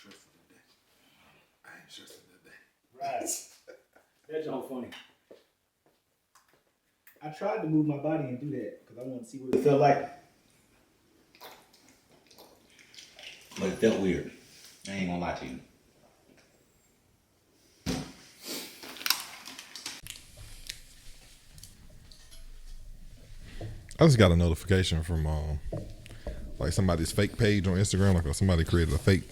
stressing today. I ain't stressing today. Right. That's all funny. I tried to move my body and do that because I wanted to see what it felt like. But it felt weird. I ain't gonna lie to you. I just got a notification from like somebody's fake page on Instagram, like somebody created a fake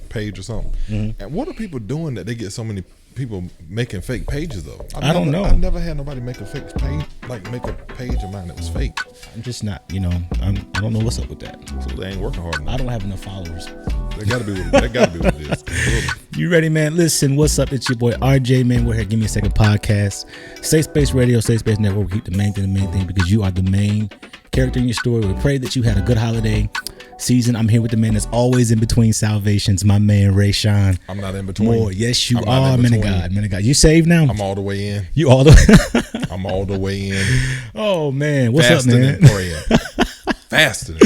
page or something. Mm-hmm. And what are people doing that they get so many people making fake pages of? I don't know. I've never had nobody make a fake page, like make a page of mine that was fake. I'm just not, I don't know what's up with that. So they ain't working hard enough. I don't have enough followers. That gotta be what it is. You ready, man? Listen, what's up? It's your boy RJ, man. We're here. Give me a second podcast. Safe Space Radio, Safe Space Network. We keep the main thing because you are the main character in your story. We pray that you had a good holiday season. I'm here with the man that's always in between salvations, my man Ray Sean. I'm not in between. More. Yes, you are, man of God. Man of God. You saved now? I'm all the way in. You all the I'm all the way in. Oh man. What's up, man? Fasting.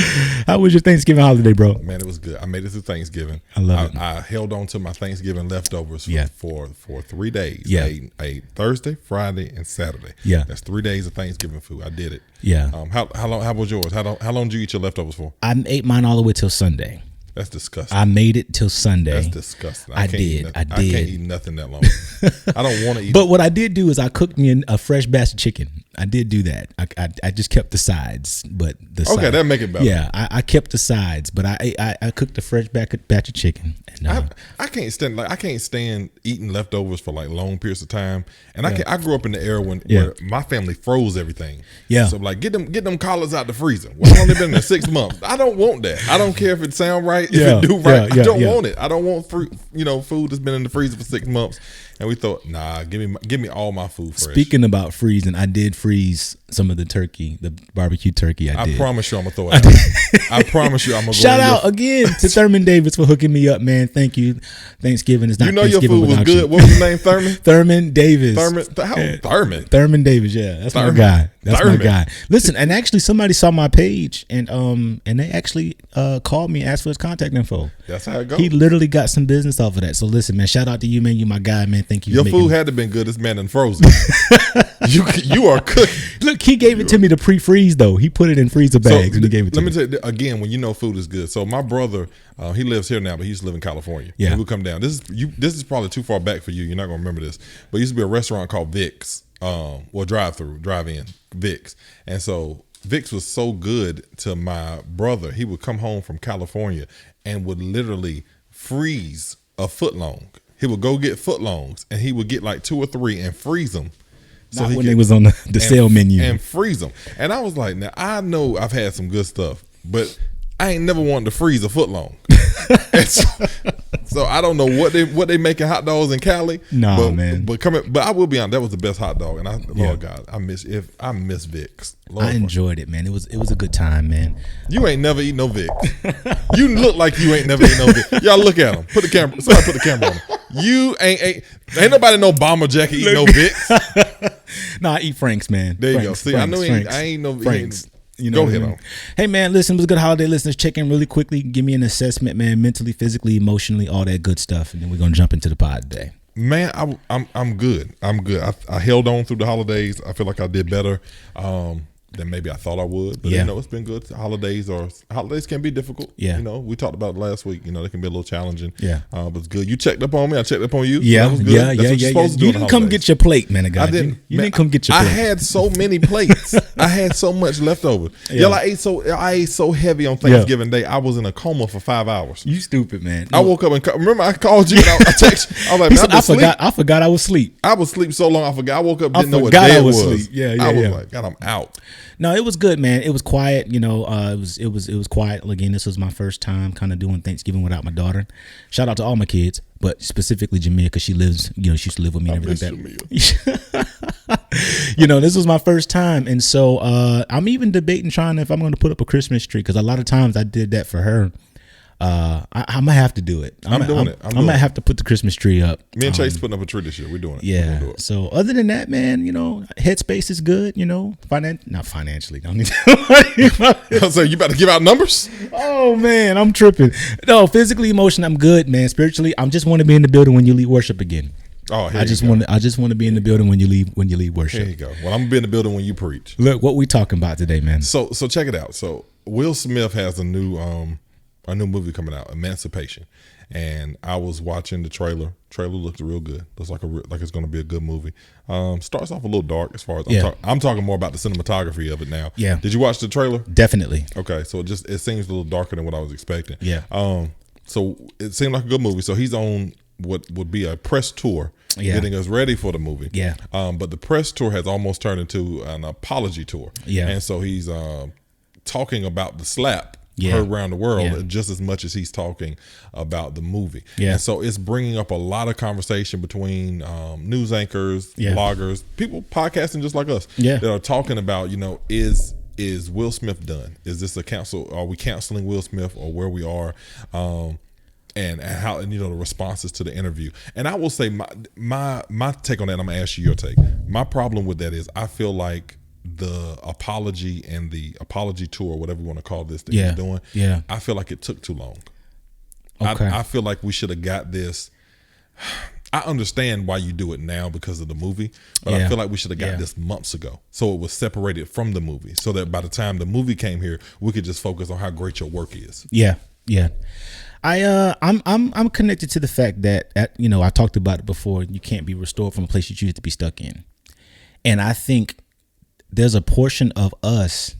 How was your Thanksgiving holiday, bro? Man, it was good. I made it through Thanksgiving. I love it. I held on to my Thanksgiving leftovers for 3 days. Yeah. I ate Thursday, Friday, and Saturday. Yeah. That's 3 days of Thanksgiving food. I did it. Yeah. How long? How was yours? How long did you eat your leftovers for? I ate mine all the way till Sunday. That's disgusting. I made it till Sunday. That's disgusting. I did. I can't eat nothing that long. I don't want to eat. But what I did do is I cooked me a fresh batch of chicken. I did do that. I just kept the sides, but that make it better. Yeah, I kept the sides, but I cooked a fresh batch of chicken. And, I can't stand eating leftovers for like long periods of time. And I grew up in the era where my family froze everything. Yeah. So like get them collars out the freezer. Well, I've only been there 6 months. I don't want that. I don't care if it sound right. If it do right, I don't want it. I don't want fruit. Food that's been in the freezer for 6 months. And we thought, nah, give me all my food fresh. Speaking about freezing, I did freeze some of the turkey, the barbecue turkey. I promise you I'm gonna throw it out. I promise you I'm gonna go. Shout out again to Thurman Davis for hooking me up, man. Thank you. Thanksgiving is not your Thanksgiving food was good. You. What was his name? Thurman? Thurman Davis. Thurman. Thurman Davis, yeah. That's my guy. That's my guy. Listen, and actually somebody saw my page and they actually called me and asked for his contact info. That's how it goes. He literally got some business off of that. So listen, man, shout out to you, man. You my guy, man. Thank you. Your food had to been good. This man done frozen. you are cooking. Look, he gave it to me to pre-freeze though. He put it in freezer bags and he gave it to me. Let me tell you again, when you know food is good. So my brother, he lives here now, but he used to live in California. Yeah, he would come down. This is probably too far back for you. You're not gonna remember this, but it used to be a restaurant called Vic's. Drive-in Vic's, and so Vic's was so good to my brother. He would come home from California and would literally freeze a footlong. He would go get footlongs and he would get like 2 or 3 and freeze them. So when they was on the sale menu and freeze them. And I was like, now I know I've had some good stuff, but I ain't never wanted to freeze a footlong. So I don't know what they making hot dogs in Cali. No, man. But I will be honest, that was the best hot dog. And Lord God, I miss Vic's. Lord I enjoyed it, man. It was a good time, man. You ain't never eat no Vic's. You look like you ain't never eat no Vic's. Y'all look at him. Somebody put the camera on him. You ain't nobody no bomber jacket eat no Vic's. No, I eat Frank's, man. There you go. See, I know I ain't no Frank's. Go ahead on. Hey man, listen, it was a good holiday. Listeners, check in really quickly. Give me an assessment, man, mentally, physically, emotionally, all that good stuff, and then we're gonna jump into the pod today. Man, I'm good. I held on through the holidays. I feel like I did better than maybe I thought I would. But it's been good. Holidays can be difficult. Yeah. We talked about it last week. They can be a little challenging. Yeah. But it's good. You checked up on me. I checked up on you. Yeah. So yeah. You didn't come get your plate, man. I didn't. You didn't come get your plate. I had so many plates. I had so much left over. Yeah. I ate so heavy on Thanksgiving Day. I was in a coma for 5 hours. You stupid, man. I woke up and remember I called you and I texted. I was like, man, I forgot I was asleep. I was asleep so long I forgot. I woke up didn't know what day it was. Asleep. Yeah. I was like, God, I'm out. No, it was good, man. It was quiet, it was quiet. Again, this was my first time kind of doing Thanksgiving without my daughter. Shout out to all my kids, but specifically Jamia, because she lives, she used to live with me and everything like that. This was my first time. And so I'm even debating if I'm going to put up a Christmas tree, because a lot of times I did that for her. I'm gonna have to do it. I'm doing it. I'm gonna have to put the Christmas tree up. Me and Chase putting up a tree this year. We're doing it. Yeah. Do it. So other than that, man, Headspace is good. Not financially. Don't need to. So you about to give out numbers? Oh man, I'm tripping. No, physically, emotionally, I'm good, man. Spiritually, I just want to be in the building when you lead worship again. Oh, I just want to be in the building when you leave worship. There you go. Well, I'm gonna be in the building when you preach. Look, what we talking about today, man. So check it out. So Will Smith has a new movie coming out, Emancipation, and I was watching the trailer. Trailer looks real good. Looks like it's going to be a good movie. Starts off a little dark as far as I'm talking more about the cinematography of it now. Yeah. Did you watch the trailer? Definitely. Okay, so it seems a little darker than what I was expecting. Yeah. So it seemed like a good movie. So he's on what would be a press tour, getting us ready for the movie. Yeah. But the press tour has almost turned into an apology tour. Yeah. And so he's talking about the slap heard around the world just as much as he's talking about the movie. Yeah. And so it's bringing up a lot of conversation between news anchors, bloggers, people podcasting just like us that are talking about, is Will Smith done? Is this a cancel? Are we canceling Will Smith or where we are? And how, and the responses to the interview. And I will say my take on that, I'm gonna ask you your take. My problem with that is I feel like the apology and the apology tour, whatever you want to call this that he's doing, I feel like it took too long. Okay. I feel like we should have got this. I understand why you do it now because of the movie, but I feel like we should have got this months ago, so it was separated from the movie, so that by the time the movie came here, we could just focus on how great your work is. Yeah. I'm connected to the fact that I talked about it before. You can't be restored from a place you choose to be stuck in, and I think there's a portion of us,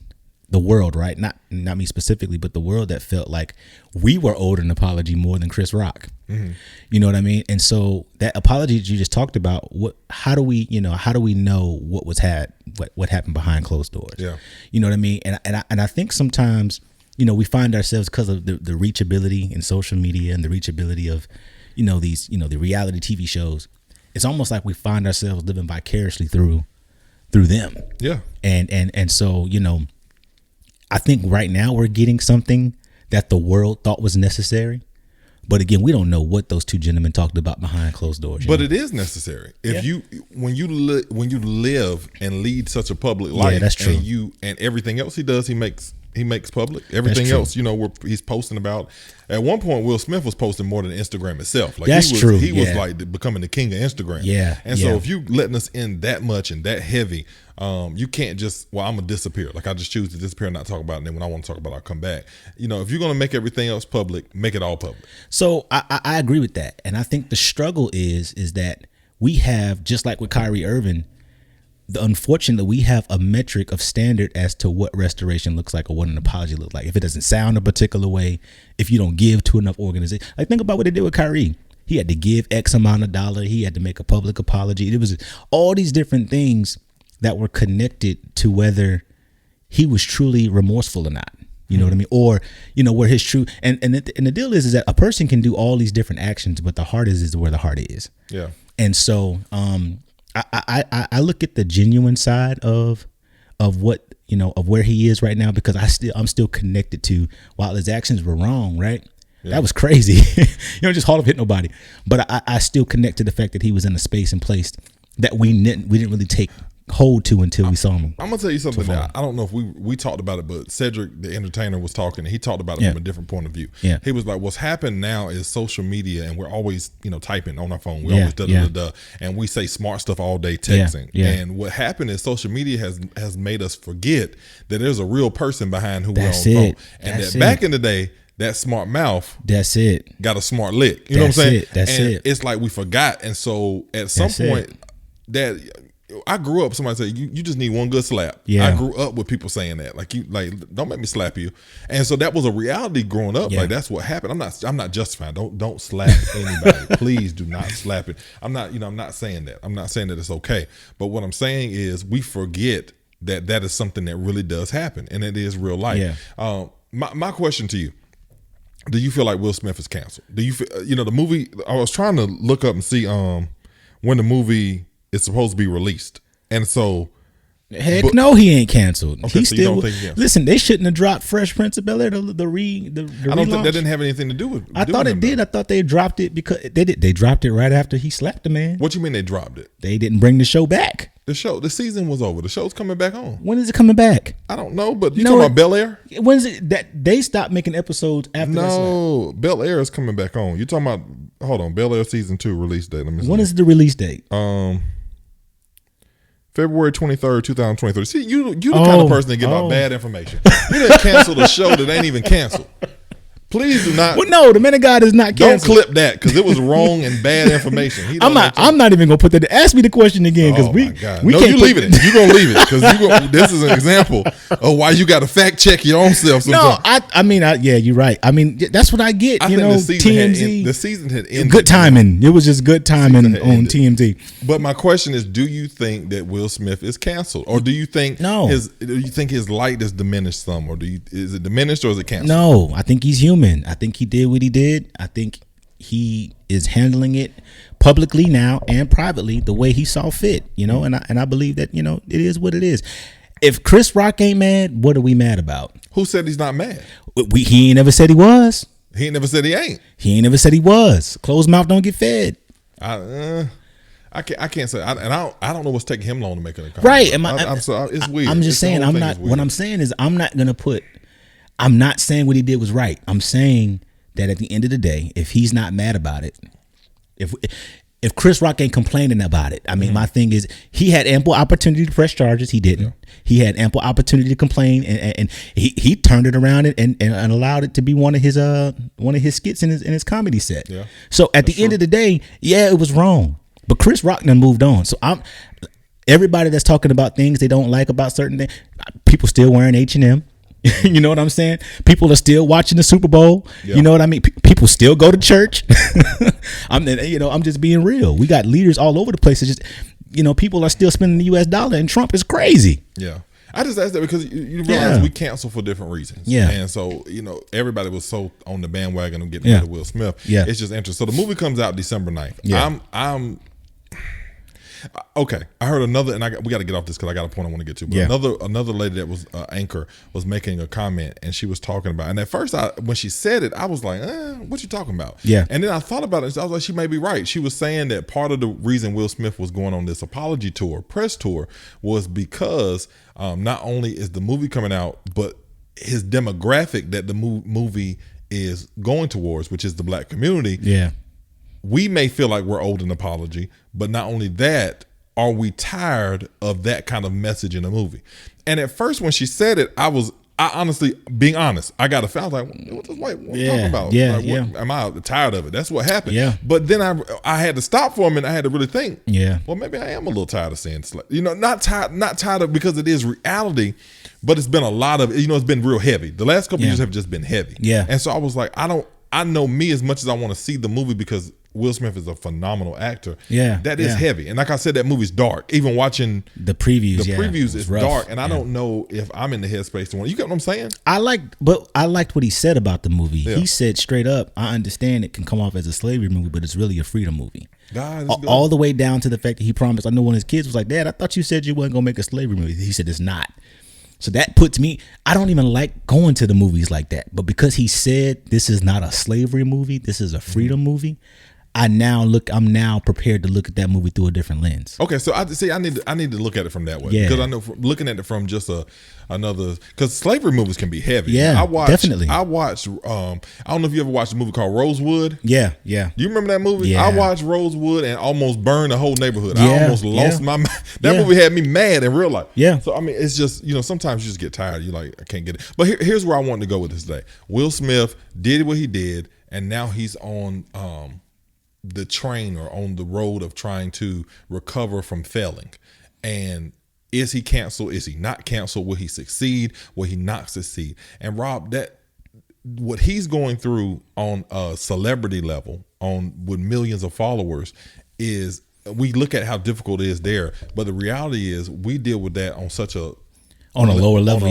the world, right? Not me specifically, but the world that felt like we were owed an apology more than Chris Rock. Mm-hmm. You know what I mean? And so that apology that you just talked about, how do we know what happened behind closed doors? Yeah. You know what I mean? And I think sometimes, we find ourselves, because of the reachability in social media and the reachability of, these, the reality TV shows, it's almost like we find ourselves living vicariously through them. Yeah. And so, I think right now we're getting something that the world thought was necessary. But again, we don't know what those two gentlemen talked about behind closed doors. But it is necessary. When you live and lead such a public life, that's true. And everything else he does, he makes public. Everything else, where he's posting about. At one point, Will Smith was posting more than Instagram itself. Like that's true. He was like becoming the king of Instagram. Yeah. And so if you letting us in that much and that heavy, you can't just, I'm gonna disappear. Like I just choose to disappear and not talk about it. And then when I want to talk about it, I'll come back. If you're gonna make everything else public, make it all public. So I agree with that. And I think the struggle is that we have, just like with Kyrie Irving, unfortunately, we have a metric of standard as to what restoration looks like or what an apology looks like. If it doesn't sound a particular way, if you don't give to enough organization, like think about what they did with Kyrie. He had to give X amount of $. He had to make a public apology. It was all these different things that were connected to whether he was truly remorseful or not. You know what I mean? Or, where his true, and the deal is that a person can do all these different actions, but the heart is where the heart is. Yeah. And so, I look at the genuine side of what, of where he is right now, because I'm still connected to, while his actions were wrong, right? Yeah. That was crazy. Just Hall of hit nobody. But I still connect to the fact that he was in a space and place that we didn't really take hold to until we saw him. I'm gonna tell you something that I don't know if we talked about it, but Cedric the entertainer was talking and he talked about it from a different point of view. Yeah. He was like, what's happened now is social media, and we're always typing on our phone. We always and we say smart stuff all day texting. Yeah. And what happened is social media has made us forget that there's a real person behind who we're on phone. And that back in the day, that smart mouth, that's it, got a smart lick. You know what I'm saying? That's it. It's like we forgot. And so at some point that I grew up, somebody said, you just need one good slap. Yeah. I grew up with people saying that. Like, don't make me slap you. And so that was a reality growing up. Yeah. Like, that's what happened. I'm not justifying. Don't slap anybody. Please do not slap it. I'm not saying that. I'm not saying that it's okay. But what I'm saying is we forget that is something that really does happen, and it is real life. Yeah. My question to you, do you feel like Will Smith is canceled? Do you feel, the movie, I was trying to look up and see when the movie is supposed to be released. And so Heck no, he ain't canceled. Okay, He so still you don't think listen. They shouldn't have dropped Fresh Prince of Bel-Air. The I don't relaunch. think that didn't have anything to do with. I thought it did. I thought they dropped it because they did. They dropped it right after he slapped the man. What you mean they dropped it? They didn't bring the show back. The season was over. The show's coming back on. When is it coming back? I don't know, but you talking about Bel-Air? When is it that they stopped making episodes after? No, Bel-Air is coming back on. You talking about? Hold on, Bel-Air season 2 release date. Let me see. When is the release date? February 23rd, 2023. See, you the kind of person that give out bad information. You didn't cancel the show that ain't even canceled. Please do not. Well, no, the Man of God is not canceled. Don't clip that because it was wrong and bad information. I'm not even gonna put that. Ask me the question again because we can't. You leaving it. You gonna leave it because this is an example of why you got to fact check your own self. Sometimes. No, I mean, yeah, you're right. I mean, that's what I get. I think TMZ. The season had ended. Good timing. It was just good timing on TMZ. But my question is, do you think that Will Smith is canceled, or do you think his light is diminished some, or is it diminished or is it canceled? No, I think he's human. I think he did what he did. I think he is handling it publicly now and privately the way he saw fit, and I believe that, it is what it is. If Chris Rock ain't mad, what are we mad about? Who said he's not mad? He ain't never said he was. He ain't never said he ain't. He ain't never said he was. Closed mouth don't get fed. I can't say, I don't know what's taking him long to make an comment. Right. It's weird. I'm just saying, what I'm saying is I'm not saying what he did was right. I'm saying that at the end of the day, if he's not mad about it, if Chris Rock ain't complaining about it, I mean, my thing is he had ample opportunity to press charges. He didn't. Yeah. He had ample opportunity to complain, and he turned it around and allowed it to be one of his skits in his comedy set. Yeah. So at the end of the day, yeah, it was wrong. But Chris Rock done moved on. So everybody that's talking about things they don't like about certain things, people still wearing H&M. You know what I'm saying? People are still watching the Super Bowl. Yeah. You know what I mean? People still go to church. I'm just being real. We got leaders all over the place. It's just, people are still spending the US dollar, and Trump is crazy. Yeah. I just asked that because you realize we cancel for different reasons. Yeah. And so, everybody was so on the bandwagon of getting rid of Will Smith. Yeah. It's just interesting. So the movie comes out December 9th. Yeah. Okay, I heard another, and we got to get off this because I got a point I want to get to. But another lady that was anchor was making a comment, and she was talking about. And at first, when she said it, I was like, "What you talking about?" Yeah. And then I thought about it. I was like, she may be right. She was saying that part of the reason Will Smith was going on this apology tour, press tour, was because not only is the movie coming out, but his demographic that the movie is going towards, which is the black community. Yeah. We may feel like we're owed an apology, but not only that, are we tired of that kind of message in a movie? And at first, when she said it, I honestly, being honest, I got a feel. I was like, what this white woman talking about? Yeah, am I tired of it? That's what happened. Yeah. But then I had to stop for a minute. I had to really think. Yeah. Well, maybe I am a little tired of saying this. Not tired of because it is reality, but it's been a lot of, it's been real heavy. The last couple years have just been heavy. Yeah. And so I was like, I know me as much as I want to see the movie because Will Smith is a phenomenal actor. Yeah, that is heavy, and like I said, that movie's dark. Even watching the previews, is rough. Dark, and I don't know if I'm in the headspace to want. You get what I'm saying? I liked what he said about the movie. Yeah. He said straight up, I understand it can come off as a slavery movie, but it's really a freedom movie. All the way down to the fact that he promised. I know one of his kids was like, "Dad, I thought you said you wasn't gonna make a slavery movie." He said it's not. So that puts me, I don't even like going to the movies like that. But because he said this is not a slavery movie, this is a freedom movie, I'm now prepared to look at that movie through a different lens. Okay, so I need to look at it from that way. Yeah. Because I know looking at it from just another, because slavery movies can be heavy. Yeah, definitely. I watched, I don't know if you ever watched a movie called Rosewood. Yeah. You remember that movie? Yeah. I watched Rosewood and almost burned the whole neighborhood. I almost lost my mind. That movie had me mad in real life. Yeah. So, I mean, it's just, sometimes you just get tired. You're like, I can't get it. But here's where I wanted to go with this today. Will Smith did what he did, and now he's on the train or on the road of trying to recover from failing. And is he canceled? Is he not canceled? Will he succeed? Will he not succeed? And Rob, that what he's going through on a celebrity level, with millions of followers, is, we look at how difficult it is there, but the reality is we deal with that on a lower level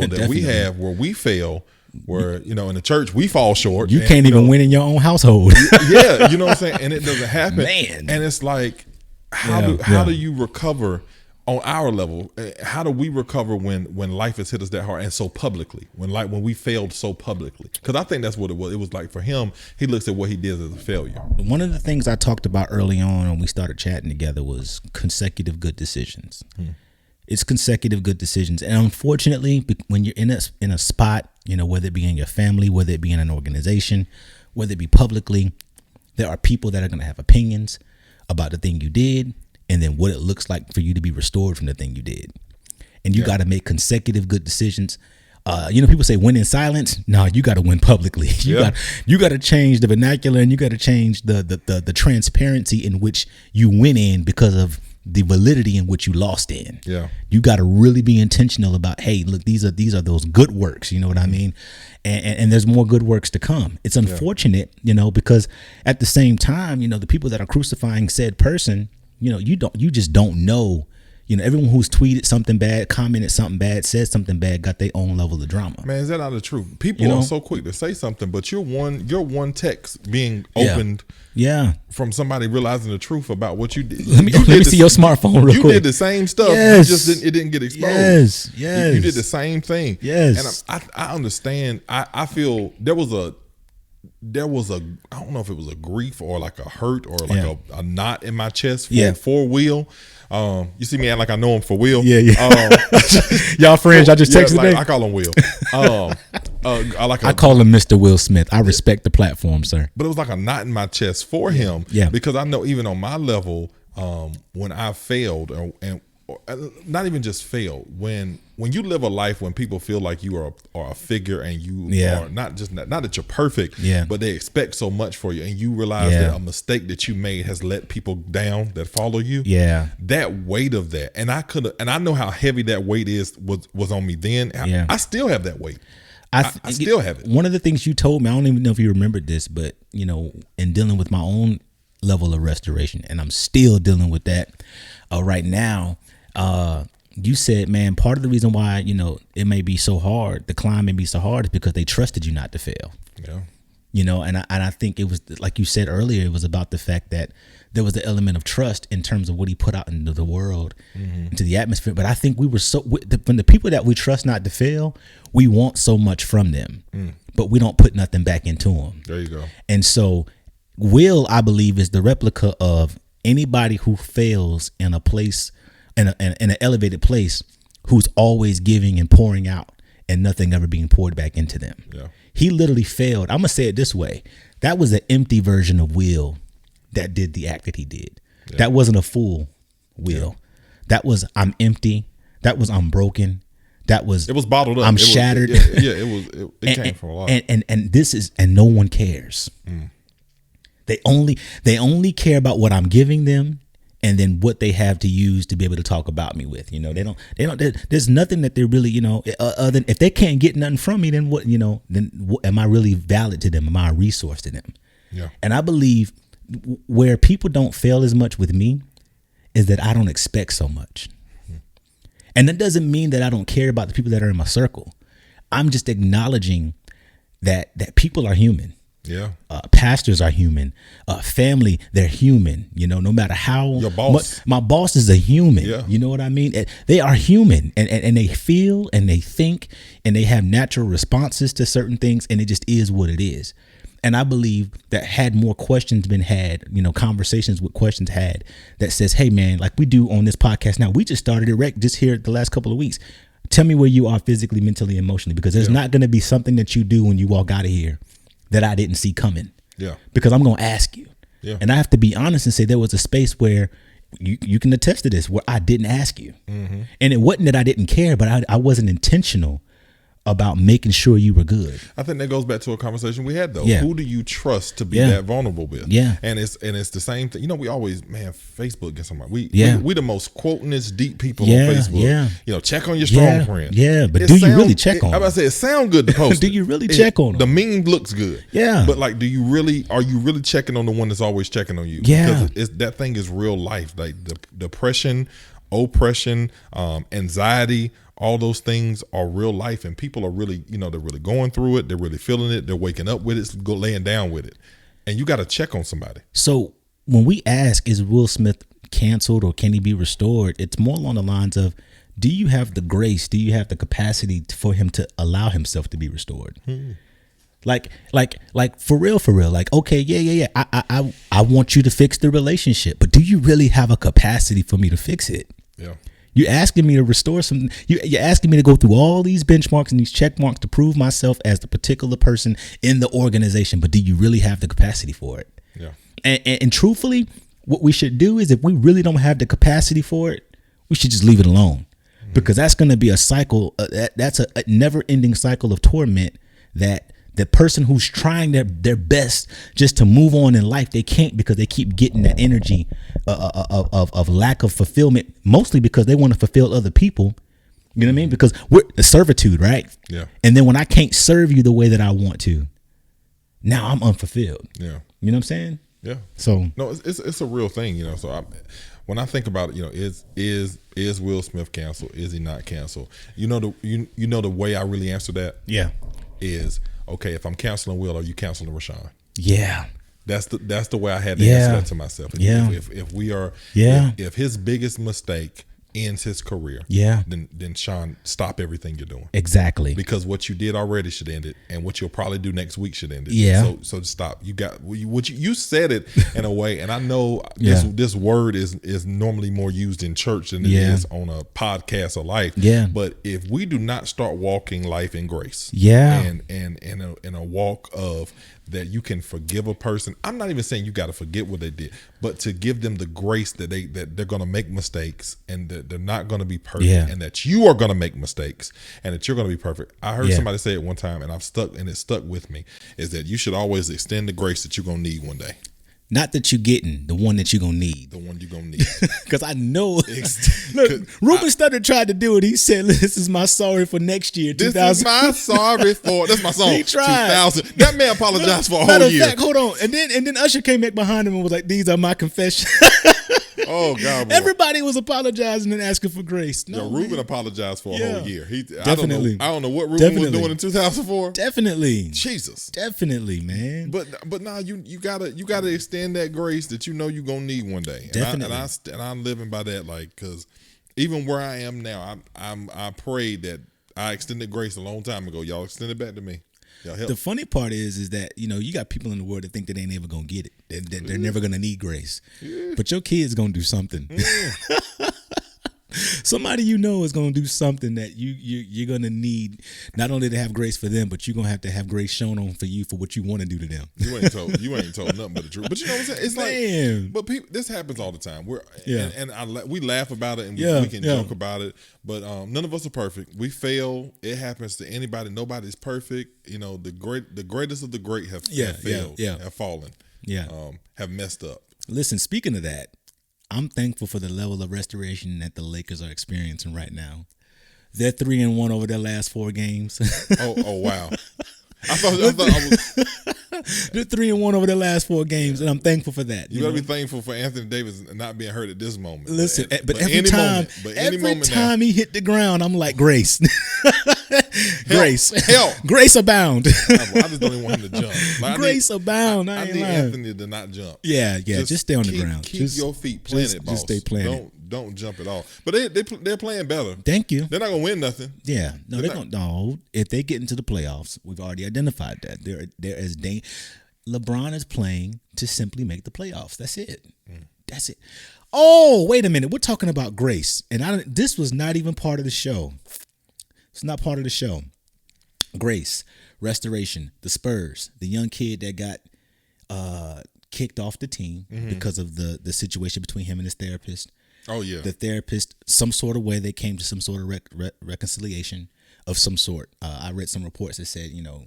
that we have, where we fail. Where, in the church, we fall short. You can't even win in your own household. Yeah, you know what I'm saying? And it doesn't happen. Man. And it's like, how do you recover on our level, how do we recover when life has hit us that hard and so publicly, when we failed so publicly? Because I think that's what it was. It was like for him, he looks at what he did as a failure. One of the things I talked about early on when we started chatting together was consecutive good decisions. It's consecutive good decisions. And unfortunately, when you're in a spot, whether it be in your family, whether it be in an organization, whether it be publicly, there are people that are going to have opinions about the thing you did, and then what it looks like for you to be restored from the thing you did. And you got to make consecutive good decisions. People say win in silence. No, you got to win publicly. You got to change the vernacular, and you got to change the transparency in which you win in because of the validity in which you lost in. Yeah. You got to really be intentional about, hey, look, these are those good works. You know what I mean? And there's more good works to come. It's unfortunate, because at the same time, the people that are crucifying said person, you just don't know. Everyone who's tweeted something bad, commented something bad, said something bad, got their own level of drama. Man, is that not the truth? People are so quick to say something, but you're one text being opened from somebody realizing the truth about what you did. Let me see your smartphone real quick. You did the same stuff. Yes. It didn't get exposed. Yes. You did the same thing. Yes. And I understand. I feel there was a I don't know if it was a grief or like a hurt or like a knot in my chest for Will. You see me acting like I know him for Will. Y'all friends? I just texted today. I call him Will. I call him Mr. Will Smith. I respect the platform, sir. But it was like a knot in my chest for him. Because I know even on my level, when I failed and not even just failed, when you live a life when people feel like you are a figure and you are not that you're perfect, but they expect so much for you, and you realize that a mistake that you made has let people down that follow you. That weight of that, and I know how heavy that weight was on me then. I still have that weight. I still have it. One of the things you told me, I don't even know if you remembered this, but in dealing with my own level of restoration, and I'm still dealing with that right now. You said, man, part of the reason why, it may be so hard, the climb may be so hard, is because they trusted you not to fail. And I think it was, like you said earlier, it was about the fact that there was the element of trust in terms of what he put out into the world, into the atmosphere. But I think we were from the people that we trust not to fail, we want so much from them, but we don't put nothing back into them. There you go. And so Will, I believe, is the replica of anybody who fails in a place, in an elevated place, who's always giving and pouring out and nothing ever being poured back into them. He literally failed. I'm going to say it this way. That was an empty version of Will that did the act that he did. That wasn't a full Will. That was, I'm empty. That was, I'm broken. That was, it was bottled up. I'm shattered. It came from a lot. And this is, and no one cares. They only care about what I'm giving them, and then what they have to use to be able to talk about me with. There's nothing that they really, other than, if they can't get nothing from me, then what, am I really valid to them? Am I a resource to them? And I believe where people don't fail as much with me is that I don't expect so much. And that doesn't mean that I don't care about the people that are in my circle. I'm just acknowledging that people are human. Pastors are human. Family, they're human. No matter how your boss, my boss is a human. You know what I mean? They are human, and they feel and they think and they have natural responses to certain things, and it just is what it is. And I believe that had more questions been had, conversations with questions had, that says, hey man, like we do on this podcast now, we just started it just here the last couple of weeks. Tell me where you are physically, mentally, emotionally, because there's not going to be something that you do when you walk out of here that I didn't see coming. Because I'm going to ask you. And I have to be honest and say there was a space where you can attest to this, where I didn't ask you. And it wasn't that I didn't care, but I wasn't intentional about making sure you were good. I think that goes back to a conversation we had though. Who do you trust to be that vulnerable with? And it's the same thing. We always, Facebook gets somebody. We the most quotingest deep people on Facebook. Check on your strong friend. But do you really check on them? I about to say it sound good to post. Do you really check on them? The meme looks good. But like, are you really checking on the one that's always checking on you? Because that thing is real life. Like depression, oppression, anxiety, all those things are real life, and people are really, they're really going through it. They're really feeling it. They're waking up with it, laying down with it. And you got to check on somebody. So when we ask, is Will Smith canceled or can he be restored? It's more along the lines of, do you have the grace? Do you have the capacity for him to allow himself to be restored? Like for real. Like, okay, yeah. I want you to fix the relationship, but do you really have a capacity for me to fix it? Yeah. You're asking me to restore something. You're asking me to go through all these benchmarks and these check marks to prove myself as the particular person in the organization. But do you really have the capacity for it? Yeah. And truthfully, what we should do is, if we really don't have the capacity for it, we should just leave it alone, because that's going to be a cycle. That's a never ending cycle of torment that the person who's trying their best just to move on in life, they can't, because they keep getting that energy of lack of fulfillment, mostly because they want to fulfill other people. You know what I mean? Because we're the servitude, right? Yeah. And then when I can't serve you the way that I want to, now I'm unfulfilled. Yeah. You know what I'm saying? Yeah. So no, it's a real thing, you know. So when I think about it, you know, is Will Smith canceled? Is he not canceled? You know the way I really answer that. Yeah. Is, okay, if I'm canceling Will, are you canceling Rashawn? Yeah. That's the way I had to answer that to myself. If we are, if his biggest mistake ends his career, then Sean, stop everything you're doing. Exactly. Because what you did already should end it, and what you'll probably do next week should end it. Yeah. So stop. You got what you said it in a way, and I know this word is normally more used in church than it is on a podcast of life. Yeah. But if we do not start walking life in grace, and in a walk of that you can forgive a person. I'm not even saying you got to forget what they did, but to give them the grace that they're going to make mistakes, and that they're not going to be perfect, and that you are going to make mistakes, and that you're going to be perfect. I heard somebody say it one time, and it stuck with me, is that you should always extend the grace that you're going to need one day. Not that you're getting, the one that you're going to need. The one you're going to need. Because I know. Look, Ruben Studdard tried to do it. He said, this is my sorry for next year. This is my sorry for. That's my song. He tried. 2000. That man apologized for a whole Matter of year. fact, hold on. And then Usher came back behind him and was like, these are my confessions. Oh, God. Boy. Everybody was apologizing and asking for grace. No, Ruben apologized for a whole year. Definitely. I don't know what Ruben was doing in 2004. Definitely. Jesus. Definitely, man. But now you gotta extend that grace that you know you're gonna need one day. Definitely. And I'm living by that, like, because even where I am now, I prayed that I extended grace a long time ago. Y'all extend it back to me. The funny part is that, you know, you got people in the world that think that they ain't never gonna get it. They're never gonna need grace. Yeah. But your kid's gonna do something. Yeah. Somebody you know is gonna do something that you're gonna need, not only to have grace for them, but you're gonna have grace shown on for you for what you want to do to them. You ain't told nothing but the truth. But you know what I'm saying? It's like, but people, this happens all the time. We laugh about it, and we can joke about it. But none of us are perfect. We fail. It happens to anybody. Nobody's perfect. You know, the greatest of the great have failed, have fallen, have messed up. Listen, speaking of that, I'm thankful for the level of restoration that the Lakers are experiencing right now. They're 3-1 over their last 4 games. Oh wow! I thought I was. They're 3-1 over their last 4 games, and I'm thankful for that. You gotta be thankful for Anthony Davis not being hurt at this moment. Listen, but every time he hit the ground, I'm like, grace. Grace abound. I just don't even want him to jump. Like, grace abound. I need Anthony to not jump. Yeah. Just stay on the ground. Keep your feet planted, boss. Just stay planted. Don't jump at all. But they're playing better. Thank you. They're not gonna win nothing. Yeah. No, they're gonna. No, if they get into the playoffs, we've already identified that they're as LeBron is playing to simply make the playoffs. That's it. That's it. Oh, wait a minute. We're talking about grace, and this was not even part of the show. It's not part of the show. Grace, restoration, the Spurs, the young kid that got kicked off the team because of the situation between him and his therapist. Oh, yeah. The therapist, some sort of way, they came to some sort of reconciliation of some sort. I read some reports that said, you know,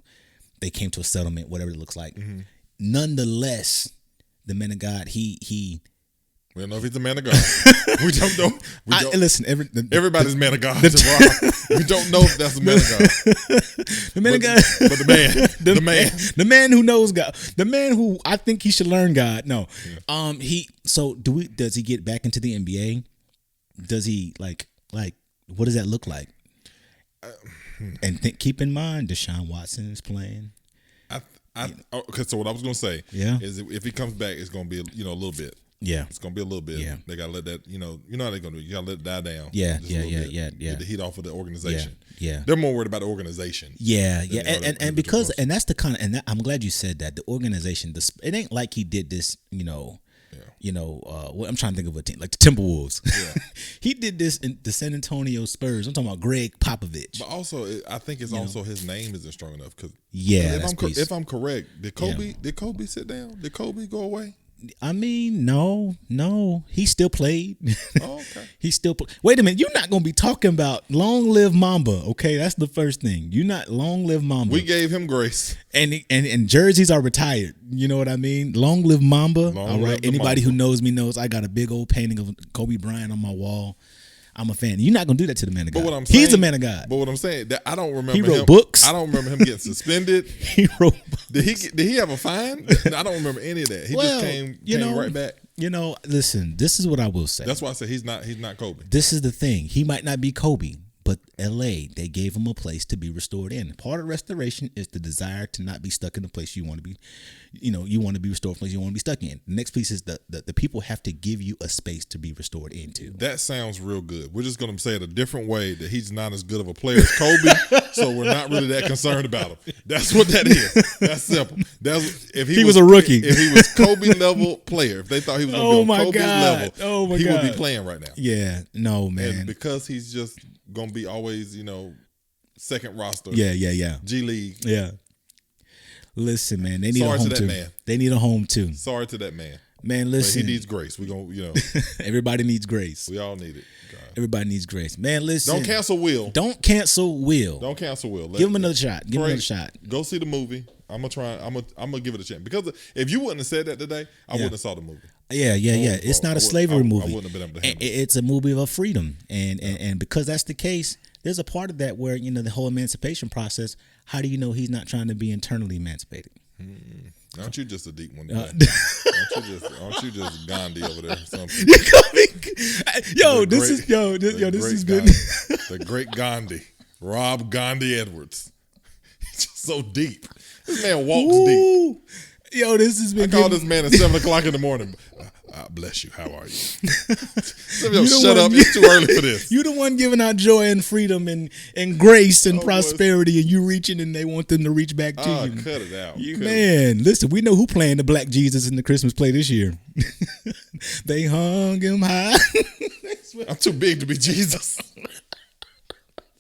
they came to a settlement, whatever it looks like. Nonetheless, the man of God, he we don't know if he's a man of God. We don't know. Listen, everybody's man of God. We don't know if that's a man of God. The man of God. But the man who knows God. The man who I think he should learn God. No. Yeah. Does he get back into the NBA? Does he like what does that look like? And keep in mind, Deshaun Watson is playing. Okay, so what I was going to say is if he comes back, it's going to be a little bit. It's gonna be a little bit. Yeah. They gotta let that, you know how they're gonna do. You gotta let it die down. Yeah. Get the heat off of the organization. Yeah. They're more worried about the organization. Yeah. And because that's the kind of, and I'm glad you said that. The organization, it ain't like he did this, what I'm trying to think of a team like the Timberwolves. Yeah. He did this in the San Antonio Spurs. I'm talking about Greg Popovich. But also, I think it's also his name isn't strong enough because if I'm correct, did Kobe sit down? Did Kobe go away? I mean, no, he still played. Oh, okay. He still wait a minute, you're not gonna be talking about long live Mamba, okay? That's the first thing. You're not long live Mamba. We gave him grace. And jerseys are retired. You know what I mean? Long live Mamba. All right. Anybody who knows me knows I got a big old painting of Kobe Bryant on my wall. I'm a fan. You're not gonna do that to the man of God. But what I'm saying, he's a man of God. But what I'm saying, that I don't remember. He wrote books. I don't remember him getting suspended. He wrote books. Did he have a fine? I don't remember any of that. He just came right back. Listen. This is what I will say. That's why I say he's not Kobe. This is the thing. He might not be Kobe, but LA, they gave him a place to be restored in. Part of restoration is the desire to not be stuck in the place you want to be. You want to be restored in a place you want to be stuck in. The next piece is the people have to give you a space to be restored into. That sounds real good. We're just going to say it a different way, that he's not as good of a player as Kobe, so we're not really that concerned about him. That's what that is. That's simple. If he was a rookie. If he was Kobe level player, if they thought he was going to be on Kobe's level, he would be playing right now. Yeah, no, man. And because he's just going to be always, second roster. Yeah. G League. Yeah. Listen, man, they need a home too. Man. They need a home too. Sorry to that man. Man, listen. But he needs grace. We gonna, Everybody needs grace. We all need it. God. Everybody needs grace. Man, listen. Don't cancel Will. Don't cancel Will. Give him another shot. Give him another shot. Go see the movie. I'm gonna try. I'm gonna give it a chance, because if you wouldn't have said that today, I wouldn't have saw the movie. Yeah. It's not a slavery movie. I wouldn't have been able to handle it. It's a movie of freedom, and because that's the case, there's a part of that where the whole emancipation process. How do you know he's not trying to be internally emancipated? Aren't you just a deep one? Aren't you just Gandhi over there or something? This has been the great Gandhi, Rob Gandhi Edwards. He's just so deep. This man walks deep. This has been. I called this man at 7:00 in the morning. Bless you. How are you? Shut up. It's too early for this. You the one giving out joy and freedom and grace and prosperity, and you reaching, and they want them to reach back to you. Cut it out. Listen, we know who playing the Black Jesus in the Christmas play this year. They hung him high. I'm too big to be Jesus.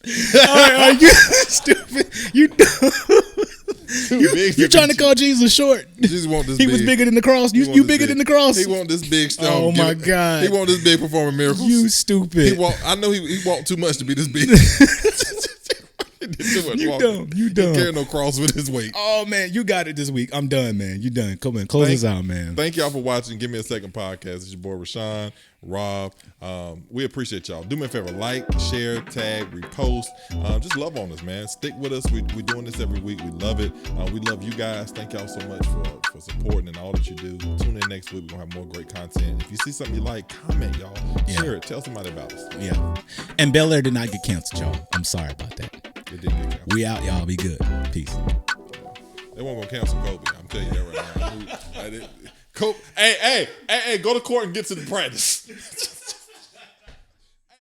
Are you stupid? You trying to call Jesus short? Jesus want this he big. Was bigger than the cross. You bigger than the cross. He want this big stone. Oh my God. He want this big performing miracles. You stupid. I know he want too much to be this big. He did too much walking. You dumb. He carry no cross with his weight. Oh man, you got it this week. I'm done, man. You done. Come on, close us out, man. Thank y'all for watching. Give me a second podcast. It's your boy Rashawn, Rob. We appreciate y'all. Do me a favor, like, share, tag, repost. Just love on us, man. Stick with us. We're doing this every week. We love it. We love you guys. Thank y'all so much for supporting and all that you do. Tune in next week. We're gonna have more great content. If you see something you like, comment, y'all. Share it. Tell somebody about us. Yeah. And Bel Air did not get canceled, y'all. I'm sorry about that. It did get canceled. We out, y'all. Be good. Peace. They weren't gonna cancel Kobe. I'm telling you that right now. Hey, go to court and get to the practice.